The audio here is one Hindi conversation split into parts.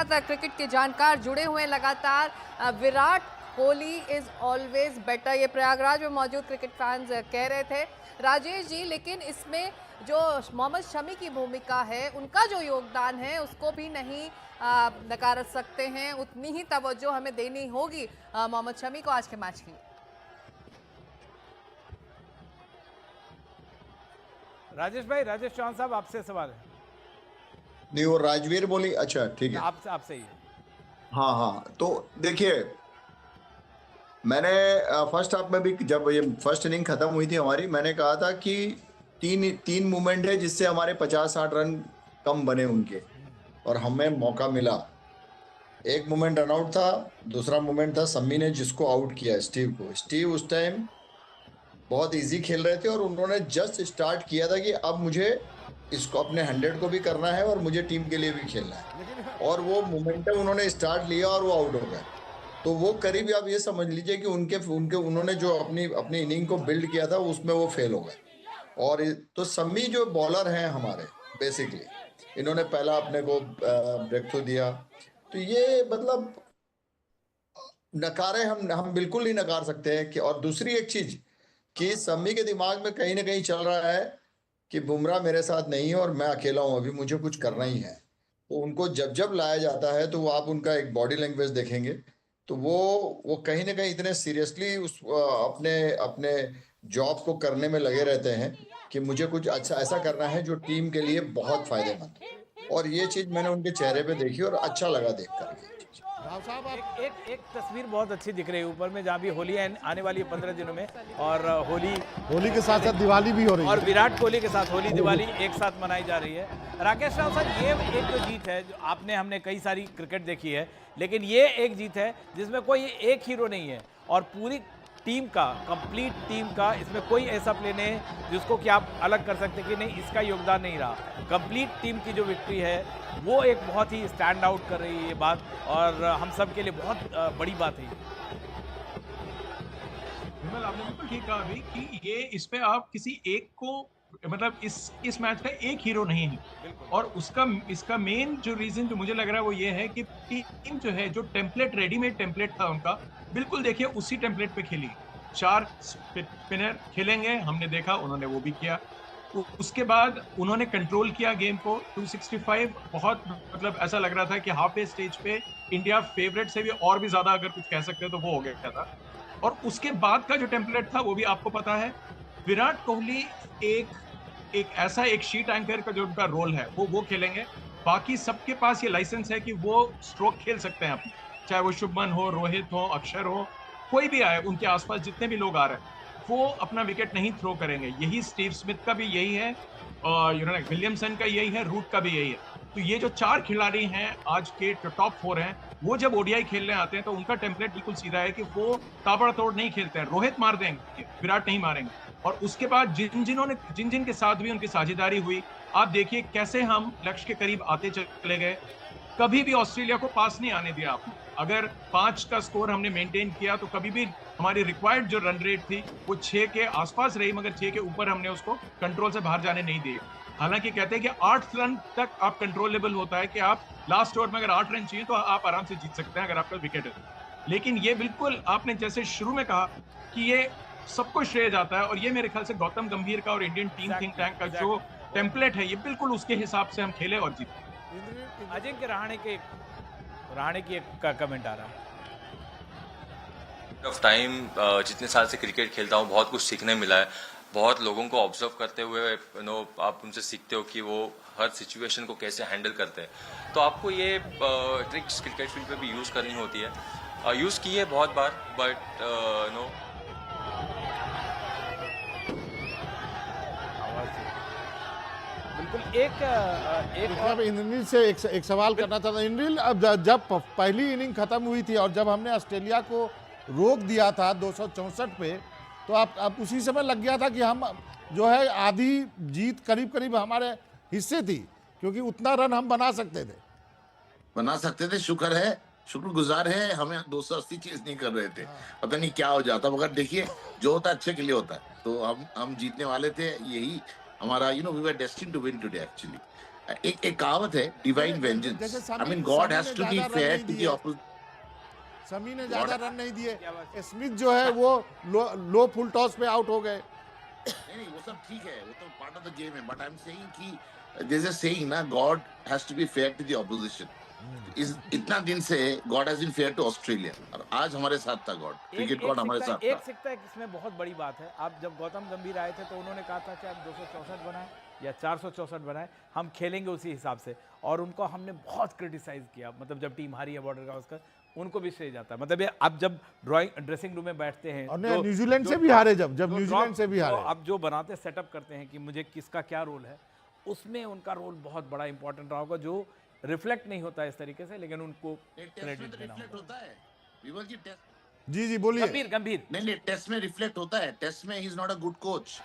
साथ क्रिकेट के जानकार जुड़े हुए हैं लगातार। Virat Kohli is always better, ये प्रयागराज में मौजूद क्रिकेट फैंस कह रहे थे राजेश जी। लेकिन इसमें जो मोहम्मद शमी की भूमिका है, उनका जो योगदान है, उसको भी नहीं नकार सकते हैं। उतनी ही तवज्जो हमें देनी होगी मोहम्मद शमी को आज के मैच के लिए। राजेश भाई, राजेश चौहान साहब आपसे सवाल है। नहीं, वो राजवीर बोली। अच्छा ठीक है, आपसे ही है। हाँ हाँ, तो देखिए, मैंने फर्स्ट हाफ में भी, जब ये फर्स्ट इनिंग खत्म हुई थी हमारी, मैंने कहा था कि तीन तीन मूवमेंट है जिससे हमारे 50-60 रन कम बने उनके, और हमें मौका मिला। एक मूवमेंट रन आउट था, दूसरा मूवमेंट था सम्मी ने जिसको आउट किया स्टीव को। स्टीव उस टाइम बहुत इजी खेल रहे थे और उन्होंने जस्ट स्टार्ट किया था कि अब मुझे इसको अपने 100 को भी करना है और मुझे टीम के लिए भी खेलना है, और वो मोमेंटम उन्होंने स्टार्ट लिया और वो आउट हो गए। तो वो करीब आप ये समझ लीजिए कि उनके उनके उन्होंने जो अपनी अपनी इनिंग को बिल्ड किया था उसमें वो फेल हो गए। और तो सम्मी जो बॉलर हैं हमारे, बेसिकली इन्होंने पहला अपने को ब्रेक थ्रू दिया, तो ये मतलब नकारे हम बिल्कुल नहीं नकार सकते हैं कि। और दूसरी एक चीज कि सम्मी के दिमाग में कहीं ना कहीं चल रहा है कि बुमराह मेरे साथ नहीं है और मैं अकेला हूं, अभी मुझे कुछ करना ही है। तो उनको जब जब लाया जाता है तो वो आप उनका एक बॉडी लैंग्वेज देखेंगे, तो वो कहीं ना कहीं इतने सीरियसली उस अपने अपने जॉब को करने में लगे रहते हैं कि मुझे कुछ अच्छा ऐसा करना है जो टीम के लिए बहुत फायदेमंद है। और ये चीज मैंने उनके चेहरे पे देखी और अच्छा लगा देख करके। राव साहब, एक तस्वीर बहुत अच्छी दिख रही है ऊपर में, जहाँ भी होली आने वाली है 15 दिनों में, और होली के साथ साथ दिवाली भी हो रही है, और विराट कोहली के साथ होली दिवाली एक साथ मनाई जा रही है। राकेश राव साहब, ये एक जो जीत है, जो हमने कई सारी क्रिकेट देखी है, लेकिन ये एक जीत है जिसमें कोई एक हीरो नहीं है, और पूरी टीम का, कंप्लीट टीम का, इसमें कोई ऐसा प्ले नहीं है जिसको कि आप अलग कर सकते कि नहीं इसका योगदान नहीं रहा। कंप्लीट टीम की जो विक्ट्री है वो एक बहुत ही स्टैंड आउट कर रही है ये बात, और हम सब के लिए बहुत बड़ी बात है। विमल, आपने बिल्कुल ठीक कहा अभी कि ये इस पे आप किसी एक को, मतलब इस मैच का एक हीरो नहीं है, और उसका इसका मेन जो रीजन जो मुझे लग रहा है वो ये है कि टीम जो है, जो टेम्पलेट, रेडीमेड टेम्पलेट था उनका, बिल्कुल देखिए उसी टेम्पलेट पे खेली। 4 स्पिनर खेलेंगे, हमने देखा उन्होंने वो भी किया। उसके बाद उन्होंने कंट्रोल किया गेम को। 265 बहुत, मतलब ऐसा लग रहा था कि हाफ ए स्टेज पे इंडिया फेवरेट से भी और भी ज्यादा अगर कुछ कह सकते हैं तो वो हो गया था। और उसके बाद का जो टेम्पलेट था वो भी आपको पता है, विराट कोहली एक ऐसा एक शीट एंकर का जो उनका रोल है वो खेलेंगे। बाकी सबके पास ये लाइसेंस है कि वो स्ट्रोक खेल सकते हैं अपने, चाहे वो शुभमन हो, रोहित हो, अक्षर हो, कोई भी आए उनके आसपास जितने भी लोग आ रहे हैं, वो अपना विकेट नहीं थ्रो करेंगे। यही स्टीव स्मिथ का भी यही है, और विलियमसन का यही है, रूट का भी यही है। तो ये जो 4 खिलाड़ी हैं आज के टॉप 4 हैं, वो जब ओडीआई खेलने आते हैं तो उनका टेम्पलेट बिल्कुल सीधा है कि वो ताबड़तोड़ नहीं खेलते हैं। रोहित मार देंगे, विराट नहीं मारेंगे। और उसके बाद जिन के साथ भी उनकी साझेदारी हुई, आप देखिए कैसे हम लक्ष्य के करीब आते चले गए। कभी भी ऑस्ट्रेलिया को पास नहीं आने दिया आपने। अगर 5 का स्कोर हमने मेंटेन किया तो कभी भी हमारी रिक्वायर्ड जो रन रेट थी वो 6 के आसपास रही, मगर 6 के ऊपर हमने उसको कंट्रोल से बाहर जाने नहीं दिए। हालांकि कहते हैं कि 8 रन तक आप कंट्रोलेबल होता है, कि आप लास्ट ओवर में अगर 8 रन चाहिए तो आप आराम से जीत सकते हैं अगर आपका विकेट है। लेकिन ये बिल्कुल आपने जैसे शुरू में कहा कि ये सबको श्रेय जाता है, और ये मेरे ख्याल से गौतम गंभीर का और इंडियन टीम थिंक टैंक का जो टेम्पलेट है, ये बिल्कुल उसके हिसाब से हम खेले और जीते। अजिंक्य रहाणे की एक कमेंट आ रहा है। ऑफ टाइम जितने साल से क्रिकेट खेलता हूँ, बहुत कुछ सीखने मिला है। बहुत लोगों को ऑब्जर्व करते हुए आप उनसे सीखते हो कि वो हर सिचुएशन को कैसे हैंडल करते हैं। तो आपको ये ट्रिक्स क्रिकेट फील्ड पे भी यूज़ करनी होती है। यूज़ की है बहुत बार, बट बिल्कुल एक इंद्रनील से एक सवाल करना चाहता हूं। इंद्रनील, अब जब पहली इनिंग खत्म हुई थी और जब हमने ऑस्ट्रेलिया को रोक दिया था 264 पे, तो आप उसी समय लग गया था कि हम जो है आधी जीत करीब करीब हमारे हिस्से थी, क्योंकि उतना रन हम बना सकते थे। शुक्रगुजार है, हमें 280 चीज नहीं कर रहे थे, पता नहीं क्या हो जाता, मगर देखिए जो होता है अच्छे के लिए होता है। तो हम जीतने वाले थे, यही हमारा we were destined to win today actually. एक कहावत है, डिवाइन जैसे vengeance. I Shami mean God Shami has ने टू बी ज्यादा रन फेयर नहीं टू द दिए, ऑपोजिशन। शमी ने ज्यादा रन नहीं दिए, स्मिथ जो है वो लो फुल टॉस पे आउट हो गए। नहीं नहीं, वो सब ठीक है, वो तो पार्ट ऑफ द गेम है, बट आई एम सेइंग कि जैसे सेइंग ना, God has to be fair to the opposition. इस इतना दिन से God has been fair to Australia, और आज हमारे साथ था गॉड, क्रिकेट गॉड हमारे साथ एक था। सिक्का एक इसमें बहुत बड़ी बात है। आप जब गौतम गंभीर आए थे तो उन्होंने कहा था कि आप 264 बनाए या 464 बनाए, हम खेलेंगे उसी हिसाब से, और उनको हमने बहुत क्रिटिसाइज किया। मतलब जब टीम हारी है बॉर्डर गावस्कर, उनको भी श्रेय जाता है। मतलब ये अब जब ड्रेसिंग रूम में बैठते हैं और न्यूजीलैंड से भी हारे, जब न्यूजीलैंड से भी हारे, अब जो बनाते सेटअप करते हैं कि मुझे किसका क्या रोल है, उसमें उनका रोल बहुत बड़ा इंपॉर्टेंट रहा होगा, जो रिफ्लेक्ट नहीं होता इस तरीके से, लेकिन उनको क्रेडिट देना रिफ्लेक्ट होगा। होता है विमल जी, टेस्ट जी बोलिए। गंभीर नहीं, टेस्ट में रिफ्लेक्ट होता है। टेस्ट में he is not a good coach,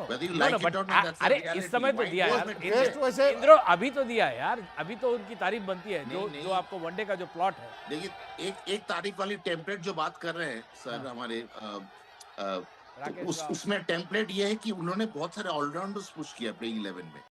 whether you No, like no, it but or not, that's the अरे reality. इस समय तो Why दिया was यार, it टेस्ट वैसे इंद्रो अभी तो दिया है यार, अभी तो उनकी तारीफ बनती है। जो नहीं। जो आपको वनडे का जो प्लॉट है, देखिए, एक तारीख वाली टेम्पलेट जो बात कर रहे हैं सर हमारे, तो राकेश राव। उसमें टेम्पलेट ये है कि उन्होंने बहुत सारे ऑलराउंडर्स पुश किया प्लेइंग 11 में।